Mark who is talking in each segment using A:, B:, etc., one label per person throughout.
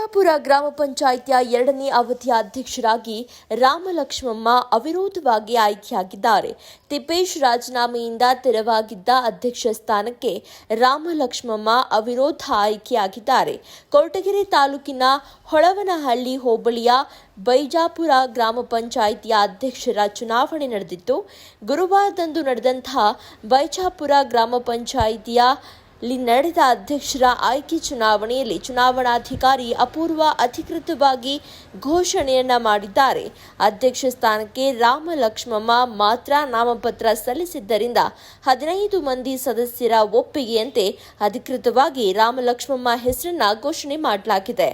A: ಬೈಜಾಪುರ ಗ್ರಾಮ ಪಂಚಾಯಿತಿಯ 2ನೇ ಅವಧಿಯ ಅಧ್ಯಕ್ಷರಾಗಿ ರಾಮಲಕ್ಷ್ಮಮ್ಮ ಅವಿರೋಧವಾಗಿ ಆಯ್ಕೆಯಾಗಿದ್ದಾರೆ. ತಿಪ್ಪೇಶ್ ರಾಜೀನಾಮೆಯಿಂದ ತೆರವಾಗಿದ್ದ ಅಧ್ಯಕ್ಷ ಸ್ಥಾನಕ್ಕೆ ರಾಮಲಕ್ಷ್ಮಮ್ಮ ಅವಿರೋಧ ಆಯ್ಕೆಯಾಗಿದ್ದಾರೆ. ಕೊರಟಗೆರೆ ತಾಲೂಕಿನ ಹೊಳವನಹಳ್ಳಿ ಹೋಬಳಿಯ ಬೈಜಾಪುರ ಗ್ರಾಮ ಪಂಚಾಯಿತಿಯ ಅಧ್ಯಕ್ಷರ ಚುನಾವಣೆ ನಡೆದಿತ್ತು. ಗುರುವಾರದಂದು ನಡೆದಂತಹ ಬೈಜಾಪುರ ಗ್ರಾಮ ಪಂಚಾಯಿತಿಯ ನಡೆದ ಅಧ್ಯಕ್ಷರ ಆಯ್ಕೆ ಚುನಾವಣೆಯಲ್ಲಿ ಚುನಾವಣಾಧಿಕಾರಿ ಅಪೂರ್ವ ಅಧಿಕೃತವಾಗಿ ಘೋಷಣೆಯನ್ನ ಮಾಡಿದ್ದಾರೆ. ಅಧ್ಯಕ್ಷ ಸ್ಥಾನಕ್ಕೆ ರಾಮಲಕ್ಷ್ಮಮ್ಮ ಮಾತ್ರ ನಾಮಪತ್ರ ಸಲ್ಲಿಸಿದ್ದರಿಂದ 15 ಮಂದಿ ಸದಸ್ಯರ ಒಪ್ಪಿಗೆಯಂತೆ ಅಧಿಕೃತವಾಗಿ ರಾಮಲಕ್ಷ್ಮಮ್ಮ ಹೆಸರನ್ನ ಘೋಷಣೆ ಮಾಡಲಾಗಿದೆ.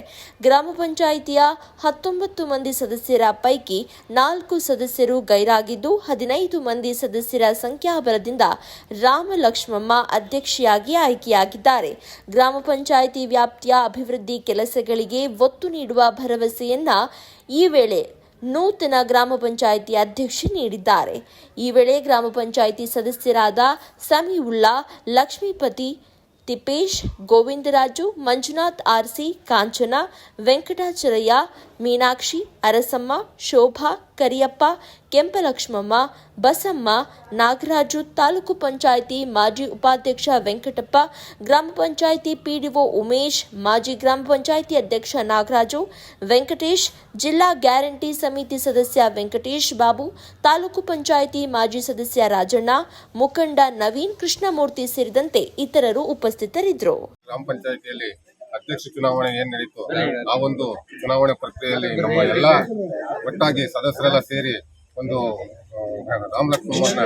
A: ಗ್ರಾಮ ಪಂಚಾಯಿತಿಯ 19 ಮಂದಿ ಸದಸ್ಯರ ಪೈಕಿ 4 ಸದಸ್ಯರು ಗೈರಾಗಿದ್ದು 15 ಮಂದಿ ಸದಸ್ಯರ ಸಂಖ್ಯಾಬಲದಿಂದ ರಾಮಲಕ್ಷ್ಮಮ್ಮ ಅಧ್ಯಕ್ಷೆಯಾಗಿ ಆಯ್ಕೆಯಾಗಿದ್ದಾರೆ. ಗ್ರಾಮ ಪಂಚಾಯಿತಿ ವ್ಯಾಪ್ತಿಯ ಅಭಿವೃದ್ಧಿ ಕೆಲಸಗಳಿಗೆ ಒತ್ತು ನೀಡುವ ಭರವಸೆಯನ್ನ ಈ ವೇಳೆ ನೂತನ ಗ್ರಾಮ ಪಂಚಾಯಿತಿ ಅಧ್ಯಕ್ಷೆ ನೀಡಿದ್ದಾರೆ. ಈ ವೇಳೆ ಗ್ರಾಮ ಪಂಚಾಯಿತಿ ಸದಸ್ಯರಾದ ಸಮೀವುಲ್ಲಾ, ಲಕ್ಷ್ಮೀಪತಿ, ತಿಪ್ಪೇಶ್, ಗೋವಿಂದರಾಜು, ಮಂಜುನಾಥ್, ಆರ್ಸಿ, ಕಾಂಚನ, ವೆಂಕಟಾಚಲಯ್ಯ, ಮೀನಾಕ್ಷಿ, ಅರಸಮ್ಮ, ಶೋಭಾ, ಕರಿಯಪ್ಪ, ಕೆಂಪಲಕ್ಷ್ಮಮ್ಮ, ಬಸಮ್ಮ, ನಾಗರಾಜು, ತಾಲೂಕು ಪಂಚಾಯಿತಿ ಮಾಜಿ ಉಪಾಧ್ಯಕ್ಷ ವೆಂಕಟಪ್ಪ, ಗ್ರಾಮ ಪಂಚಾಯಿತಿ ಪಿಡಿಒ ಉಮೇಶ್, ಮಾಜಿ ಗ್ರಾಮ ಪಂಚಾಯಿತಿ ಅಧ್ಯಕ್ಷ ನಾಗರಾಜು, ವೆಂಕಟೇಶ್, ಜಿಲ್ಲಾ ಗ್ಯಾರಂಟಿ ಸಮಿತಿ ಸದಸ್ಯ ವೆಂಕಟೇಶ್ ಬಾಬು, ತಾಲೂಕು ಪಂಚಾಯಿತಿ ಮಾಜಿ ಸದಸ್ಯ ರಾಜಣ್ಣ, ಮುಖಂಡ ನವೀನ್ ಕೃಷ್ಣಮೂರ್ತಿ ಸೇರಿದಂತೆ ಇತರರು ಉಪಸ್ಥಿತರಿದ್ದರು.
B: ಗ್ರಾಮ ಪಂಚಾಯಿತಿಯಲ್ಲಿ ಅಧ್ಯಕ್ಷ ಚುನಾವಣೆ ಏನ್ ನಡೀತು ಆ ಒಂದು ಚುನಾವಣೆ ಪ್ರಕ್ರಿಯೆಯಲ್ಲಿ ನಮ್ಮ ಎಲ್ಲ ಒಟ್ಟಾಗಿ ಸದಸ್ಯರೆಲ್ಲ ಸೇರಿ ಒಂದು ರಾಮಲಕ್ಷ್ಮಮ್ಮನ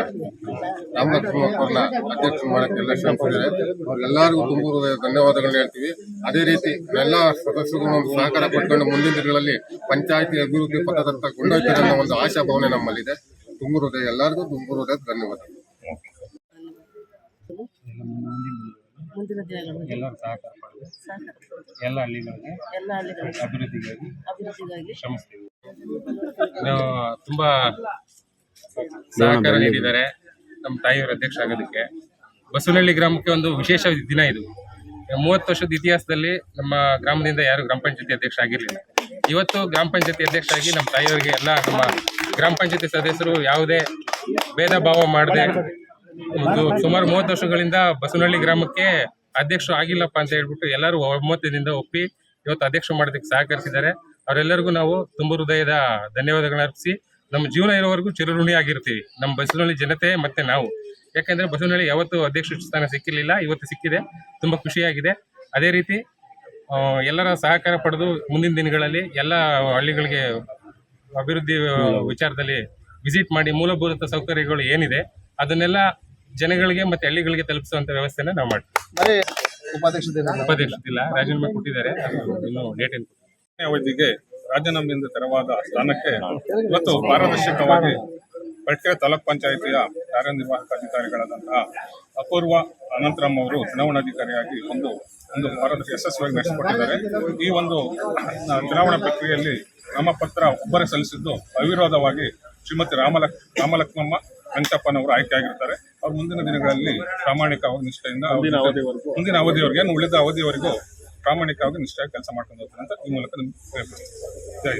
B: ಅಧ್ಯಕ್ಷ ಮಾಡಕ್ಕೆ ಎಲ್ಲ ಶ್ರಮಿಸಿದ್ದಾರೆ. ಅವ್ರಿಗೆಲ್ಲರಿಗೂ ತುಂಬ ಧನ್ಯವಾದಗಳನ್ನ ಹೇಳ್ತೀವಿ. ಅದೇ ರೀತಿ ಎಲ್ಲ ಸದಸ್ಯರು ಒಂದು ಸಹಕಾರ ಪಡ್ಕೊಂಡು ಮುಂದಿನ ದಿನಗಳಲ್ಲಿ ಪಂಚಾಯಿತಿ ಅಭಿವೃದ್ಧಿ ಪಥದತ್ತ ಕೊಂಡೊಯ್ತಾರೆ ಅನ್ನೋ ಒಂದು ಆಶಾಭಾವನೆ ನಮ್ಮಲ್ಲಿದೆ. ತುಂಬ ಹೃದಯ ಎಲ್ಲರಿಗೂ ತುಂಬ ಹೃದಯದ ಧನ್ಯವಾದ.
C: ಮುಂದಿನ ದಿನಗಳಲ್ಲಿ ಎಲ್ಲರೂ ಸಹಕಾರ ಪಡೆದು ಎಲ್ಲ ಹಳ್ಳಿಗಳಿಗೆ ಅಭಿವೃದ್ಧಿಗಾಗಿ ಶ್ರಮಿಸ್ತೀವಿ. ತುಂಬಾ ಸಹಕಾರ ನೀಡಿದ್ದಾರೆ ನಮ್ಮ ತಾಯಿಯವರ ಅಧ್ಯಕ್ಷ ಆಗೋದಕ್ಕೆ. ಬಸವನಹಳ್ಳಿ ಗ್ರಾಮಕ್ಕೆ ಒಂದು ವಿಶೇಷ ದಿನ ಇದು. 30 ವರ್ಷದ ಇತಿಹಾಸದಲ್ಲಿ ನಮ್ಮ ಗ್ರಾಮದಿಂದ ಯಾರು ಗ್ರಾಮ ಪಂಚಾಯತಿ ಅಧ್ಯಕ್ಷ ಆಗಿರಲಿಲ್ಲ. ಇವತ್ತು ಗ್ರಾಮ ಪಂಚಾಯತಿ ಅಧ್ಯಕ್ಷ ಆಗಿ ನಮ್ಮ ತಾಯಿಯವರಿಗೆ ಎಲ್ಲ ನಮ್ಮ ಗ್ರಾಮ ಪಂಚಾಯತಿ ಸದಸ್ಯರು ಯಾವುದೇ ಭೇದ ಭಾವ ಮಾಡದೆ ಸುಮಾರು 30 ವರ್ಷಗಳಿಂದ ಬಸವನಹಳ್ಳಿ ಗ್ರಾಮಕ್ಕೆ ಅಧ್ಯಕ್ಷರು ಆಗಿಲ್ಲಪ್ಪ ಅಂತ ಹೇಳ್ಬಿಟ್ಟು ಎಲ್ಲರೂ ಒಮ್ಮತದಿಂದ ಒಪ್ಪಿ ಇವತ್ತು ಅಧ್ಯಕ್ಷ ಮಾಡೋದಕ್ಕೆ ಸಹಕರಿಸಿದ್ದಾರೆ. ಅವರೆಲ್ಲರಿಗೂ ನಾವು ತುಂಬ ಹೃದಯದ ಧನ್ಯವಾದಗಳನ್ನ ಅರ್ಪಿಸಿ ನಮ್ಮ ಜೀವನ ಇರೋವರೆಗೂ ಚಿರಋಣಿ ಆಗಿರ್ತೀವಿ, ನಮ್ಮ ಬಸವನಹಳ್ಳಿ ಜನತೆ ಮತ್ತೆ ನಾವು. ಯಾಕಂದ್ರೆ ಬಸವನಹಳ್ಳಿ ಯಾವತ್ತು ಅಧ್ಯಕ್ಷ ಸ್ಥಾನ ಸಿಕ್ಕಿರಲಿಲ್ಲ, ಇವತ್ತು ಸಿಕ್ಕಿದೆ, ತುಂಬ ಖುಷಿಯಾಗಿದೆ. ಅದೇ ರೀತಿ ಎಲ್ಲರ ಸಹಕಾರ ಪಡೆದು ಮುಂದಿನ ದಿನಗಳಲ್ಲಿ ಎಲ್ಲ ಹಳ್ಳಿಗಳಿಗೆ ಅಭಿವೃದ್ಧಿ ವಿಚಾರದಲ್ಲಿ ವಿಸಿಟ್ ಮಾಡಿ ಮೂಲಭೂತ ಸೌಕರ್ಯಗಳು ಏನಿದೆ ಅದನ್ನೆಲ್ಲ ಜನಗಳಿಗೆ ಮತ್ತೆ ಹಳ್ಳಿಗಳಿಗೆ ತಲುಪಿಸುವಂತ ವ್ಯವಸ್ಥೆನ ನಾವು ಮಾಡ್ತೀವಿ. ಉಪಾಧ್ಯಕ್ಷರಿಲ್ಲ, ರಾಜೀನಾಮೆ ಕೊಟ್ಟಿದ್ದಾರೆ, ಇನ್ನು ಡೇಟ್
D: ಅವಧಿಗೆ ರಾಜೀನಾಮೆಯಿಂದ ತೆರವಾದ ಸ್ಥಾನಕ್ಕೆ ಇವತ್ತು ಪಾರದರ್ಶಕವಾಗಿ ಕೊರಟಗೆರೆ ತಾಲೂಕ್ ಪಂಚಾಯಿತಿಯ ಕಾರ್ಯನಿರ್ವಾಹಕ ಅಧಿಕಾರಿಗಳಾದಂತಹ ಅಪೂರ್ವ ಅನಂತರಾಮ್ ಅವರು ಚುನಾವಣಾಧಿಕಾರಿಯಾಗಿ ಒಂದು ಯಶಸ್ವಿಯಾಗಿ ನಡೆಸಿಕೊಟ್ಟಿದ್ದಾರೆ. ಈ ಒಂದು ಚುನಾವಣಾ ಪ್ರಕ್ರಿಯೆಯಲ್ಲಿ ನಾಮಪತ್ರ ಒಬ್ಬರೇ ಸಲ್ಲಿಸಿದ್ದು ಅವಿರೋಧವಾಗಿ ಶ್ರೀಮತಿ ರಾಮಲಕ್ಷ್ಮಮ್ಮ ವೆಂಕಟಪ್ಪನವರು ಆಯ್ಕೆಯಾಗಿರ್ತಾರೆ. ಅವರು ಮುಂದಿನ ದಿನಗಳಲ್ಲಿ ಪ್ರಾಮಾಣಿಕವಾಗಿ ನಿಷ್ಠೆಯಿಂದ ಮುಂದಿನ ಅವಧಿಯವರೆಗೆ ಉಳಿದ ಅವಧಿಯವರೆಗೂ ಪ್ರಾಮಾಣಿಕವಾಗಿ ನಿಷ್ಠೆಯಾಗಿ ಕೆಲಸ ಮಾಡ್ಕೊಂಡು ಹೋಗ್ತಾರೆ ಅಂತ ಈ ಮೂಲಕ ನಿಮ್ಗೆ